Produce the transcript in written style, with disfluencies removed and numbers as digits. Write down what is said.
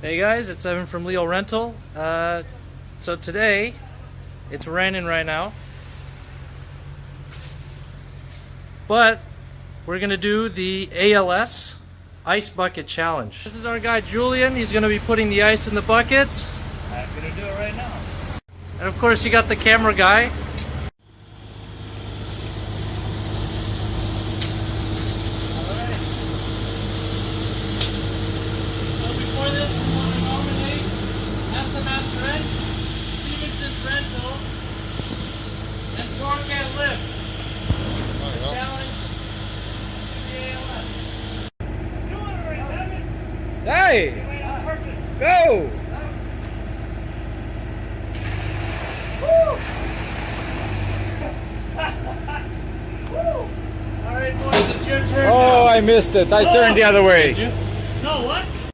Hey guys, it's Evan from Leo Rental. So today, it's raining right now, but we're going to do the ALS Ice Bucket Challenge. This is our guy Julian. He's going to be putting the ice in the buckets. I'm going to do it right now. And of course you got the camera guy. For this, we want to nominate SMS Rents, Stevenson's Rental, and Torque and Lift. The challenge to the ALS. You want to raise Evan? Hey! You wait on purpose. Go! Alright boys, it's your turn Oh, now. I missed it. I turned the other way. Did you? No, what?